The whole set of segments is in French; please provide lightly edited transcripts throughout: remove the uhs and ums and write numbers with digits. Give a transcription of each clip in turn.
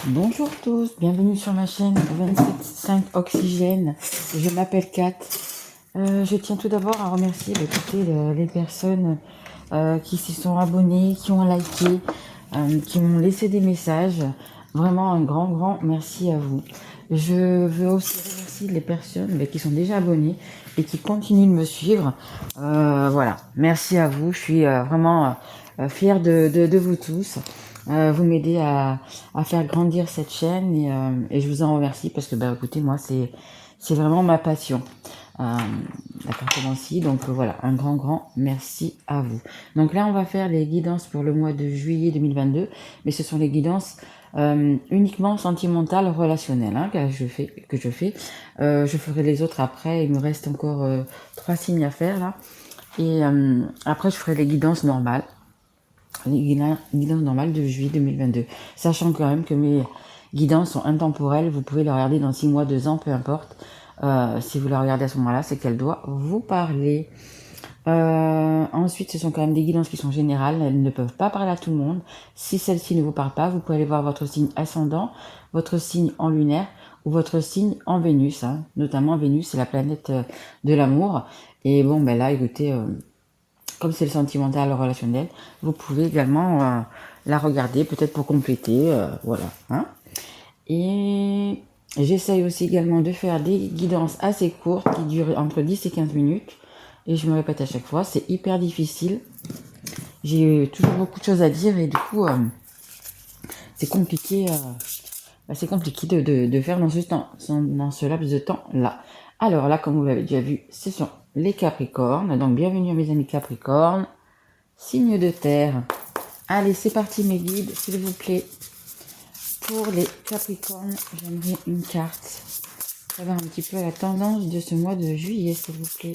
Bonjour tous, bienvenue sur ma chaîne 27.5 Oxygène. Je m'appelle Kat. Je tiens tout d'abord à remercier les personnes qui s'y sont abonnées, qui ont liké, qui m'ont laissé des messages. Vraiment un grand merci à vous. Je veux aussi remercier les personnes qui sont déjà abonnées et qui continuent de me suivre. Voilà, merci à vous. Je suis vraiment fière de vous tous. Vous m'aidez à faire grandir cette chaîne et je vous en remercie parce que écoutez, moi c'est vraiment ma passion. L'appartement-ci, donc voilà, un grand merci à vous. Donc là on va faire les guidances pour le mois de juillet 2022, mais ce sont les guidances uniquement sentimentales, relationnelles que je fais. Je ferai les autres après, il me reste encore 3 signes à faire là. Et après je ferai les guidances normales. Les guidances normales de juillet 2022. Sachant quand même que mes guidances sont intemporelles, vous pouvez les regarder dans 6 mois, 2 ans, peu importe. Si vous la regardez à ce moment-là, c'est qu'elle doit vous parler. Ensuite, ce sont quand même des guidances qui sont générales, elles ne peuvent pas parler à tout le monde. Si celle-ci ne vous parle pas, vous pouvez aller voir votre signe ascendant, votre signe en lunaire ou votre signe en Vénus. Notamment Vénus, c'est la planète de l'amour. Et bon, là, écoutez, comme c'est le sentimental, le relationnel, vous pouvez également la regarder, peut-être pour compléter, voilà. Et j'essaye aussi également de faire des guidances assez courtes qui durent entre 10 et 15 minutes. Et je me répète à chaque fois, c'est hyper difficile. J'ai toujours beaucoup de choses à dire et du coup, c'est compliqué, de faire dans ce laps de temps-là. Alors là, comme vous l'avez déjà vu, ce sont les Capricornes. Donc bienvenue à mes amis Capricornes. Signe de terre. Allez, c'est parti mes guides, s'il vous plaît. Pour les Capricornes, j'aimerais une carte. Savoir un petit peu la tendance de ce mois de juillet, s'il vous plaît.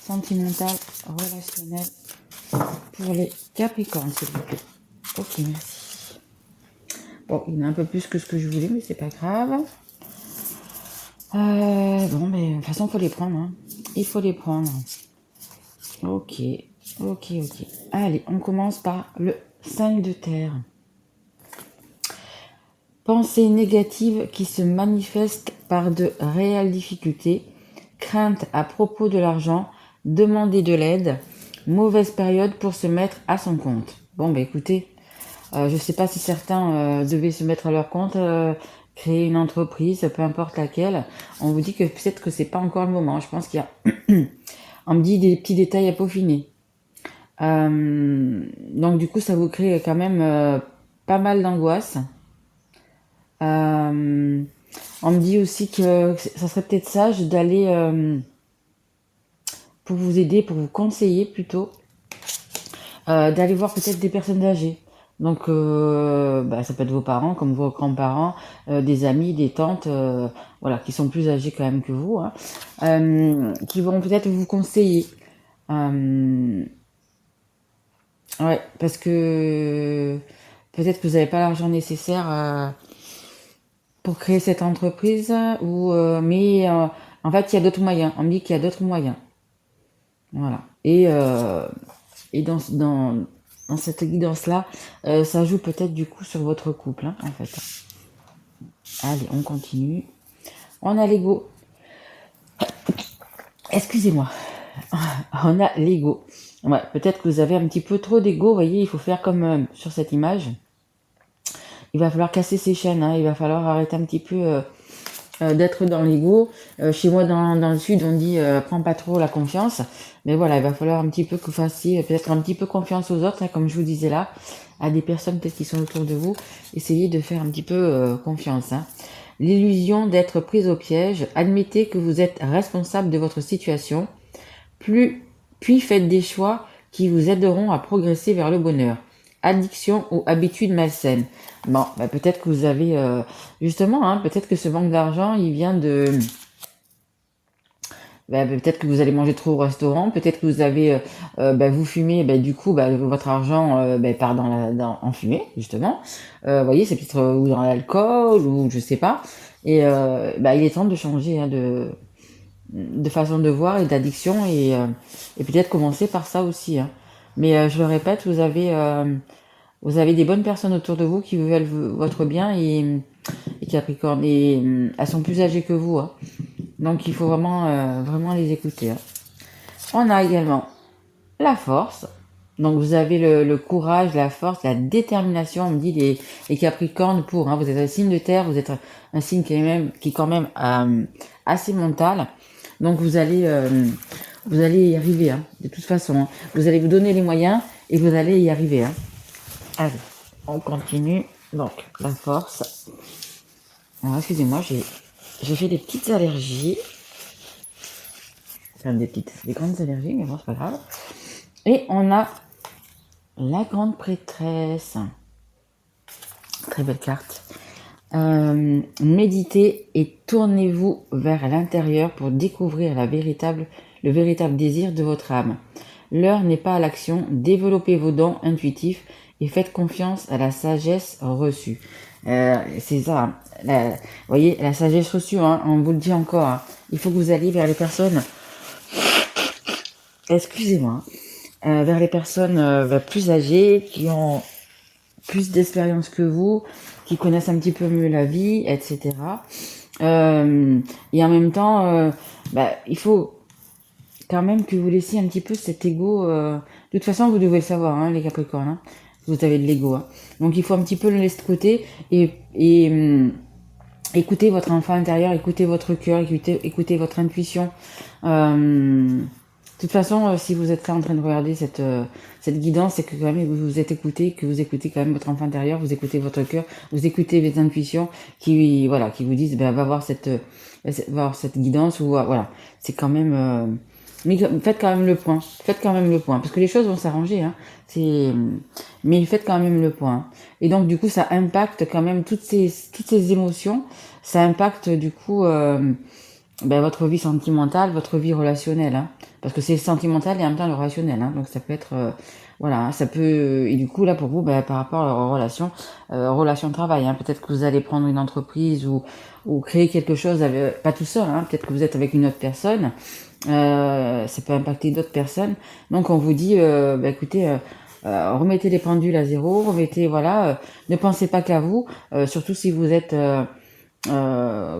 Sentimental, relationnel. Pour les Capricornes, s'il vous plaît. Ok, merci. Bon, il y en a un peu plus que ce que je voulais, mais c'est pas grave. De toute façon, il faut les prendre. Il faut les prendre. Ok. Allez, on commence par le 5 de terre. Pensées négatives qui se manifestent par de réelles difficultés, craintes à propos de l'argent, demander de l'aide, mauvaise période pour se mettre à son compte. Bon, écoutez, je ne sais pas si certains devaient se mettre à leur compte, créer une entreprise, peu importe laquelle. On vous dit que peut-être que c'est pas encore le moment. Je pense qu'il y a, on me dit des petits détails à peaufiner. Donc du coup, ça vous crée quand même pas mal d'angoisse. On me dit aussi que ça serait peut-être sage d'aller pour vous aider, pour vous conseiller plutôt, d'aller voir peut-être des personnes âgées. Donc ça peut être vos parents, comme vos grands-parents, des amis, des tantes, voilà, qui sont plus âgés quand même que vous, qui vont peut-être vous conseiller. Ouais, parce que peut-être que vous n'avez pas l'argent nécessaire pour créer cette entreprise, mais en fait, il y a d'autres moyens. On me dit qu'il y a d'autres moyens. Voilà. Et dans cette guidance-là, ça joue peut-être du coup sur votre couple, en fait. Allez, on continue. On a l'ego. Excusez-moi. On a l'ego. Ouais, peut-être que vous avez un petit peu trop d'ego. Vous voyez, il faut faire comme sur cette image. Il va falloir casser ses chaînes. Il va falloir arrêter un petit peu d'être dans l'ego. Chez moi, dans le sud, on dit prends pas trop la confiance. Mais voilà, il va falloir un petit peu que vous fassiez peut-être un petit peu confiance aux autres, comme je vous disais là, à des personnes peut-être qui sont autour de vous. Essayez de faire un petit peu confiance. L'illusion d'être prise au piège. Admettez que vous êtes responsable de votre situation. Puis faites des choix qui vous aideront à progresser vers le bonheur. Addiction ou habitude malsaine. Bon, peut-être que vous avez justement, peut-être que ce manque d'argent, il vient de peut-être que vous allez manger trop au restaurant, peut-être que vous avez vous fumez, du coup votre argent part en fumée justement. Vous voyez, c'est peut-être ou dans l'alcool ou je sais pas. Et il est temps de changer de façon de voir et d'addiction et peut-être commencer par ça aussi. Mais je le répète, vous vous avez des bonnes personnes autour de vous qui veulent votre bien et Capricorne, et elles sont plus âgées que vous, hein. Donc il faut vraiment les écouter, hein. On a également la force. Donc vous avez le courage, la force, la détermination. On me dit les Capricornes pour, hein, vous êtes un signe de terre, vous êtes un signe qui est quand même assez mental. Donc vous allez y arriver, hein, de toute façon, hein. Vous allez vous donner les moyens et vous allez y arriver, hein. Allez, on continue. Donc la force. Alors excusez-moi, j'ai fait des petites allergies. Enfin des grandes allergies, mais bon, c'est pas grave. Et on a la grande prêtresse. Très belle carte. Méditez et tournez-vous vers l'intérieur pour découvrir le véritable désir de votre âme. L'heure n'est pas à l'action. Développez vos dons intuitifs et faites confiance à la sagesse reçue. C'est ça. Vous voyez, la sagesse reçue, hein, on vous le dit encore. Hein, il faut que vous alliez vers les personnes. Excusez-moi. Vers les personnes plus âgées, qui ont plus d'expérience que vous, qui connaissent un petit peu mieux la vie, etc. Et en même temps, il faut quand même que vous laissiez un petit peu cet ego. De toute façon, vous devez le savoir, hein, les Capricornes. Hein, vous avez de l'ego. Hein. Donc il faut un petit peu le laisser de côté et écoutez votre enfant intérieur, écoutez votre cœur, écoutez votre intuition. De toute façon, si vous êtes là en train de regarder cette guidance, c'est que quand même vous êtes écouté, que vous écoutez quand même votre enfant intérieur, vous écoutez votre cœur, vous écoutez les intuitions qui vous disent va voir cette guidance, ou voilà. C'est quand même mais faites quand même le point. Faites quand même le point. Parce que les choses vont s'arranger, hein. Mais faites quand même le point. Et donc, du coup, ça impacte quand même toutes ces émotions. Ça impacte, du coup, votre vie sentimentale, votre vie relationnelle, hein. Parce que c'est le sentimental et en même temps le relationnel, hein. Donc, ça peut être, ça peut, et du coup, là, pour vous, par rapport aux relations de travail, hein. Peut-être que vous allez prendre une entreprise ou créer quelque chose, pas tout seul, hein. Peut-être que vous êtes avec une autre personne. Ça peut impacter d'autres personnes. Donc on vous dit, écoutez, remettez les pendules à zéro, ne pensez pas qu'à vous, surtout si vous êtes, en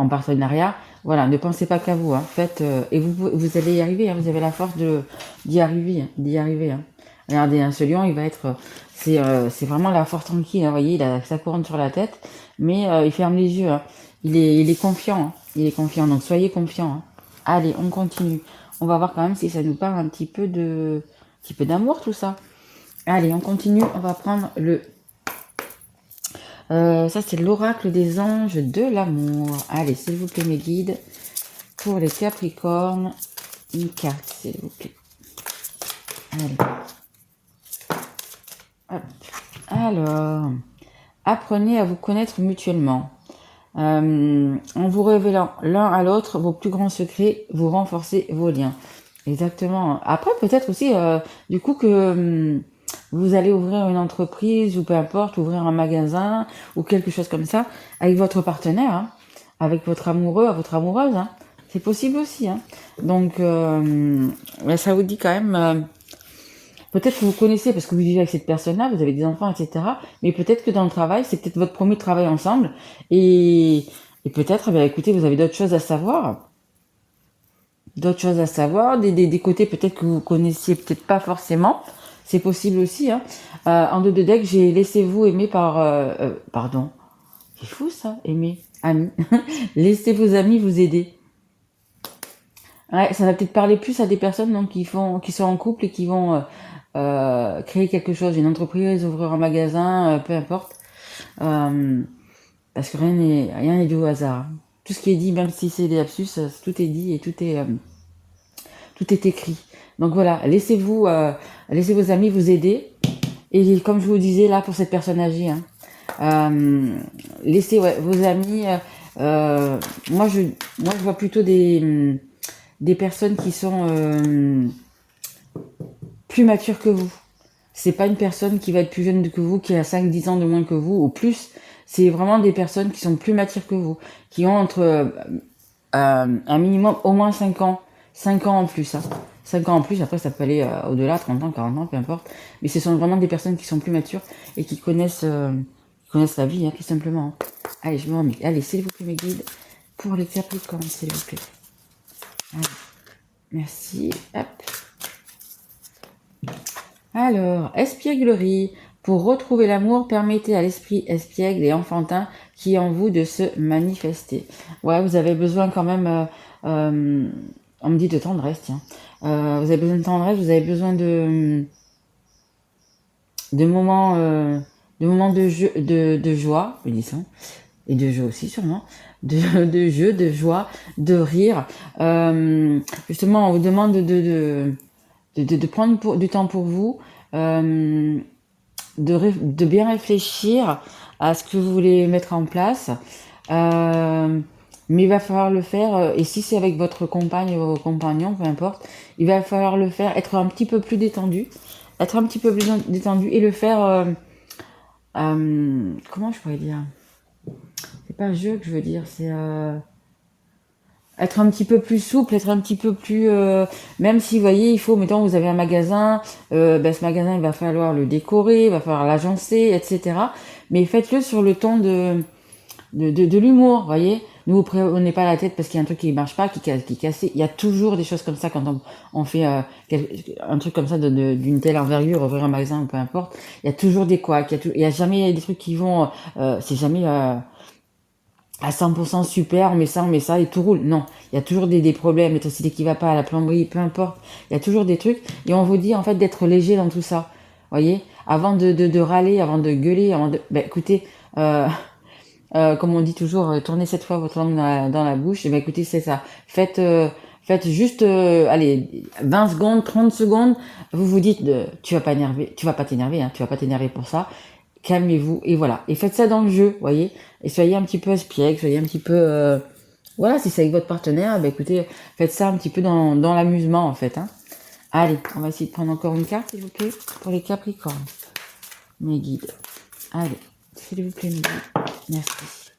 partenariat. Voilà, ne pensez pas qu'à vous, hein. Faites, et vous allez y arriver, hein. Vous avez la force d'y arriver, hein. Regardez, hein, ce lion, il va être, c'est vraiment la force tranquille, hein. Vous voyez, il a sa couronne sur la tête, mais il ferme les yeux, hein. Il est confiant, hein. Il est confiant, donc soyez confiant, hein. Allez, on continue. On va voir quand même si ça nous parle un petit peu d'amour, tout ça. Allez, on continue. On va prendre ça, c'est l'oracle des anges de l'amour. Allez, s'il vous plaît, mes guides. Pour les Capricornes, une carte, s'il vous plaît. Allez. Hop. Alors, apprenez à vous connaître mutuellement. En vous révélant l'un à l'autre vos plus grands secrets, vous renforcez vos liens. Exactement. Après, peut-être aussi, du coup, que vous allez ouvrir une entreprise, ou peu importe, ouvrir un magasin, ou quelque chose comme ça, avec votre partenaire, hein, avec votre amoureux, votre amoureuse, hein. C'est possible aussi, hein. Donc, ça vous dit quand même... peut-être que vous connaissez parce que vous vivez avec cette personne-là, vous avez des enfants, etc. Mais peut-être que dans le travail, c'est peut-être votre premier travail ensemble. Et peut-être, écoutez, vous avez d'autres choses à savoir. D'autres choses à savoir, des côtés peut-être que vous connaissiez peut-être pas forcément. C'est possible aussi, hein. En dos de deck, j'ai laissez-vous aimer pardon. C'est fou ça, aimer. Amis. Laissez vos amis vous aider. Ouais, ça va peut-être parler plus à des personnes donc, qui sont en couple et qui vont... créer quelque chose, une entreprise, ouvrir un magasin, peu importe. Parce que rien n'est dû au hasard. Tout ce qui est dit, même si c'est des lapsus, tout est dit et tout est écrit. Donc voilà, laissez vos amis vous aider. Et comme je vous disais là pour cette personne âgée, hein, laissez vos amis. Moi je vois plutôt des personnes qui sont plus mature que vous. C'est pas une personne qui va être plus jeune que vous, qui a 5-10 ans de moins que vous, ou plus. C'est vraiment des personnes qui sont plus matures que vous, qui ont entre un minimum au moins 5 ans en plus, hein. 5 ans en plus, après ça peut aller au-delà, 30 ans, 40 ans, peu importe. Mais ce sont vraiment des personnes qui sont plus matures et qui connaissent la vie, hein, tout simplement. Allez, je me remets. Allez, s'il vous plaît, mes guides, pour les Capricornes, s'il vous plaît. Allez, merci. Hop. Alors, espièglerie. Pour retrouver l'amour, permettez à l'esprit espiègle et enfantin qui est en vous de se manifester. Ouais, vous avez besoin quand même, on me dit de tendresse, tiens. Vous avez besoin de tendresse, vous avez besoin de moments, de joie, je dis ça, et de jeu aussi sûrement, de jeu, de joie, de rire. Justement, on vous demande de prendre du temps pour vous, de bien réfléchir à ce que vous voulez mettre en place. Mais il va falloir le faire, et si c'est avec votre compagne ou compagnon, peu importe, il va falloir le faire, être un petit peu plus détendu, et le faire, comment je pourrais dire? C'est pas jeu que je veux dire, c'est être un petit peu plus souple, être un petit peu plus, même si vous voyez, il faut, mettons, vous avez un magasin, ce magasin, il va falloir le décorer, il va falloir l'agencer, etc. Mais faites-le sur le ton de l'humour, voyez. Ne vous prenez pas la tête parce qu'il y a un truc qui marche pas, qui est cassé. Il y a toujours des choses comme ça quand on fait un truc comme ça d'une telle envergure, ouvrir un magasin ou peu importe. Il y a toujours des couacs, il y a jamais des trucs qui vont, c'est jamais à 100% super, on met ça et tout roule. Non, il y a toujours des problèmes, l'électricité qui va pas, la plomberie, peu importe. Il y a toujours des trucs et on vous dit en fait d'être léger dans tout ça, voyez. Avant de râler, avant de gueuler, écoutez. Comme on dit toujours, tournez cette fois votre langue dans la bouche. Et écoutez, c'est ça. Faites juste, allez, 20 secondes, 30 secondes. Vous vous dites, tu vas pas t'énerver, hein, tu vas pas t'énerver pour ça. Calmez-vous et voilà. Et faites ça dans le jeu, voyez. Et soyez un petit peu espiègle, soyez un petit peu, voilà, si c'est avec votre partenaire, écoutez, faites ça un petit peu dans l'amusement en fait. Hein. Allez, on va essayer de prendre encore une carte, s'il vous plaît, pour les Capricornes. Mes guides. Allez, s'il vous plaît, mes guides. Merci.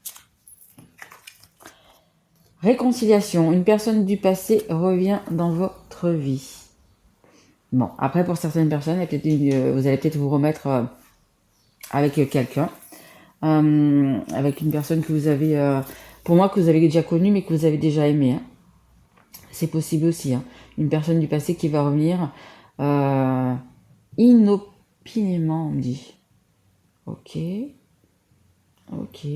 Réconciliation. Une personne du passé revient dans votre vie. Bon, après pour certaines personnes, vous allez peut-être vous remettre avec quelqu'un, avec une personne que vous avez, pour moi que vous avez déjà connue mais que vous avez déjà aimé. Hein. C'est possible aussi. Hein. Une personne du passé qui va revenir inopinément, on me dit. Ok. Ok.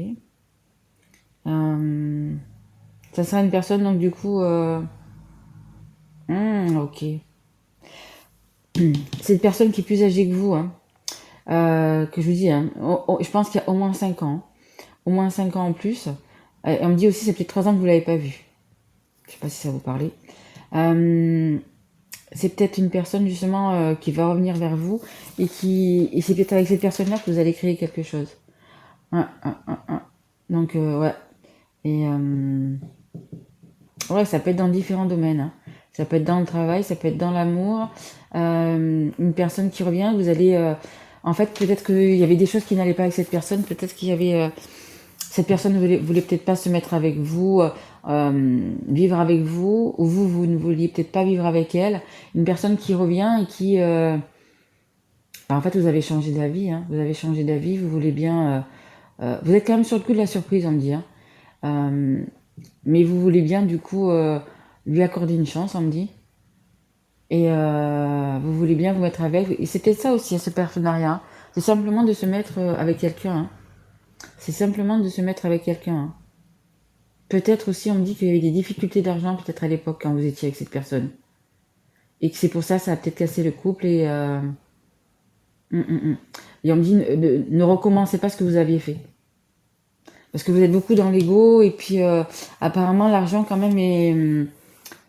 Ça sera une personne, donc du coup... ok. C'est une personne qui est plus âgée que vous, hein. Que je vous dis, hein. Je pense qu'il y a au moins 5 ans. Au moins 5 ans en plus. On me dit aussi, c'est peut-être 3 ans que vous ne l'avez pas vue. Je sais pas si ça vous parlait. C'est peut-être une personne justement qui va revenir vers vous et c'est peut-être avec cette personne-là que vous allez créer quelque chose. Donc, ouais. Et ouais, ça peut être dans différents domaines. Hein. Ça peut être dans le travail, ça peut être dans l'amour. Une personne qui revient, vous allez... en fait, peut-être qu'il y avait des choses qui n'allaient pas avec cette personne. Peut-être qu'il y avait... cette personne ne voulait peut-être pas se mettre avec vous, vivre avec vous, ou vous ne vouliez peut-être pas vivre avec elle. Une personne qui revient et qui... en fait, vous avez changé d'avis. Hein. Vous avez changé d'avis, vous voulez bien... vous êtes quand même sur le coup de la surprise, on me dit. Hein. Mais vous voulez bien, du coup, lui accorder une chance, on me dit. Et vous voulez bien vous mettre avec. Et c'est peut-être ça aussi, ce partenariat. Hein. C'est simplement de se mettre avec quelqu'un. Hein. C'est simplement de se mettre avec quelqu'un. Hein. Peut-être aussi, on me dit qu'il y avait des difficultés d'argent, peut-être à l'époque, quand vous étiez avec cette personne. Et que c'est pour ça, ça a peut-être cassé le couple. Et et on me dit, ne recommencez pas ce que vous aviez fait. Parce que vous êtes beaucoup dans l'ego. Et puis, apparemment, l'argent, quand même,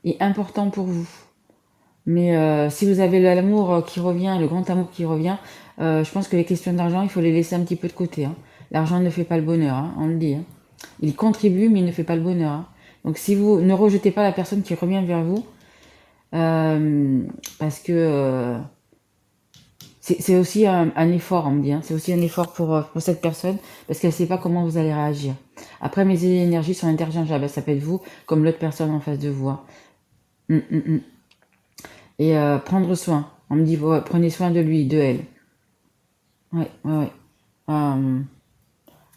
est important pour vous. Mais si vous avez l'amour qui revient, le grand amour qui revient, je pense que les questions d'argent, il faut les laisser un petit peu de côté. Hein. L'argent ne fait pas le bonheur, hein, on le dit. Hein. Il contribue, mais il ne fait pas le bonheur. Hein. Donc si vous ne rejetez pas la personne qui revient vers vous, parce que c'est aussi un effort, on me dit. Hein. C'est aussi un effort pour cette personne, parce qu'elle ne sait pas comment vous allez réagir. Après, mes énergies sont interchangeables. Ça peut être vous, comme l'autre personne en face de vous. Hein. et prendre soin. On me dit, ouais, prenez soin de lui, de elle. Ouais, ouais,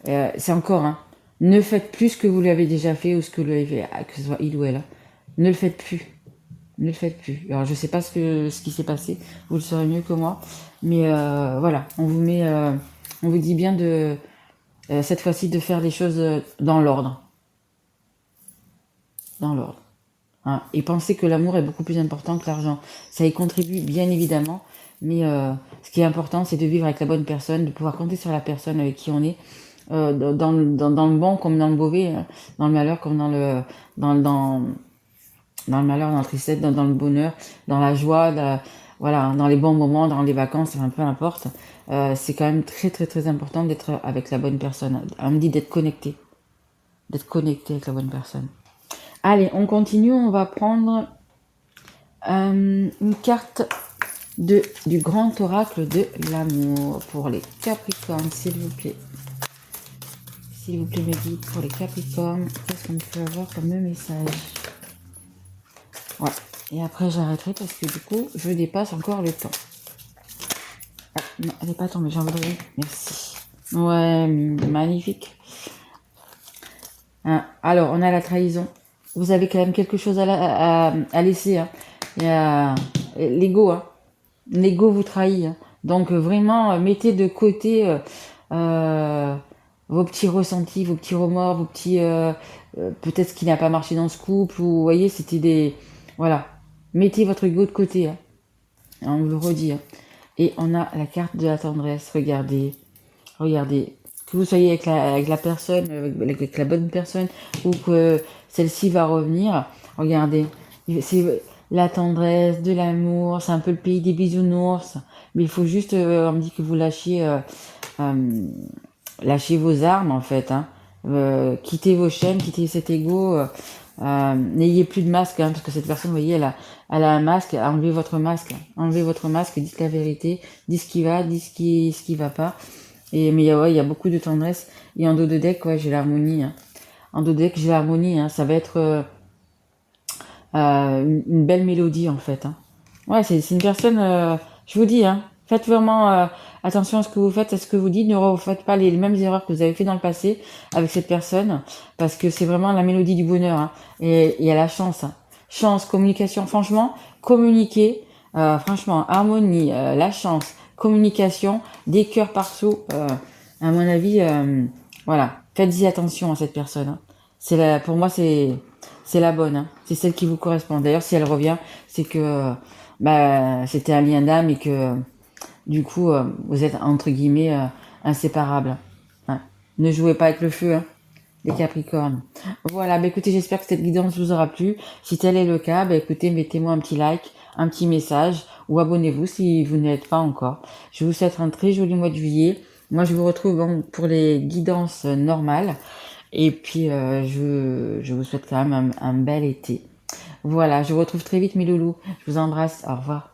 ouais. C'est encore, hein. Ne faites plus ce que vous lui avez déjà fait ou ce que lui avez fait, que ce soit il ou elle, hein. Ne le faites plus. Ne le faites plus. Alors je sais pas ce qui s'est passé, vous le saurez mieux que moi, mais voilà, on vous dit bien de cette fois-ci de faire les choses dans l'ordre, dans l'ordre. Hein. Et pensez que l'amour est beaucoup plus important que l'argent. Ça y contribue bien évidemment, mais ce qui est important, c'est de vivre avec la bonne personne, de pouvoir compter sur la personne avec qui on est, dans le bon comme dans le mauvais, hein, dans le malheur comme dans, dans, dans le malheur, dans la tristesse, dans le bonheur, dans la joie, voilà, dans les bons moments, dans les vacances, enfin, peu importe. C'est quand même très très très important d'être avec la bonne personne. On me dit d'être connecté avec la bonne personne. Allez, on continue, on va prendre une carte du grand oracle de l'amour pour les Capricornes, s'il vous plaît. S'il vous plaît, mes guides, pour les Capricornes, qu'est-ce qu'on peut avoir comme message? Ouais. Et après, j'arrêterai parce que du coup, je dépasse encore le temps. Ah, non, elle n'est pas tombée, j'en voudrais. Merci. Ouais, magnifique. Hein, alors, on a la trahison. Vous avez quand même quelque chose à laisser. Hein. Il y a l'ego. Hein. L'ego vous trahit. Hein. Donc, vraiment, mettez de côté vos petits ressentis, vos petits remords, vos petits... peut-être ce qui n'a pas marché dans ce couple. Ou, vous voyez, c'était des... Voilà. Mettez votre ego de côté. Hein. On vous le redit. Hein. Et on a la carte de la tendresse. Regardez. Regardez. Que vous soyez avec la personne, avec la bonne personne, ou que celle-ci va revenir. Regardez. C'est la tendresse, de l'amour. C'est un peu le pays des bisounours. Mais il faut juste, on me dit que vous lâchez vos armes, en fait. Hein. Quittez vos chaînes, quittez cet ego. N'ayez plus de masque, hein, parce que cette personne, vous voyez, elle a un masque. Enlevez votre masque. Enlevez votre masque, dites la vérité. Dites ce qui va, dites ce qui va pas. Mais ouais, il y a beaucoup de tendresse. Et en dos de deck, ouais, j'ai l'harmonie. Hein. En dos de deck, j'ai l'harmonie. Hein. Ça va être une belle mélodie, en fait. Hein. Ouais, c'est une personne, je vous dis, hein, faites vraiment attention à ce que vous faites, à ce que vous dites. Ne refaites pas les mêmes erreurs que vous avez fait dans le passé avec cette personne, parce que c'est vraiment la mélodie du bonheur. Hein. Et il y a la chance. Hein. Chance, communication. Franchement, communiquer, franchement, harmonie, la chance, communication, des cœurs partout. À mon avis, voilà, faites-y attention à cette personne. Hein. Pour moi, c'est la bonne. Hein. C'est celle qui vous correspond. D'ailleurs, si elle revient, c'est que c'était un lien d'âme et que du coup, vous êtes entre guillemets inséparables. Hein. Ne jouez pas avec le feu, hein, les Capricornes. Voilà, écoutez, j'espère que cette guidance vous aura plu. Si tel est le cas, écoutez, mettez-moi un petit like, un petit message ou abonnez-vous si vous n'êtes pas encore. Je vous souhaite un très joli mois de juillet. Moi, je vous retrouve pour les guidances normales. Et puis, je vous souhaite quand même un bel été. Voilà, je vous retrouve très vite, mes loulous. Je vous embrasse. Au revoir.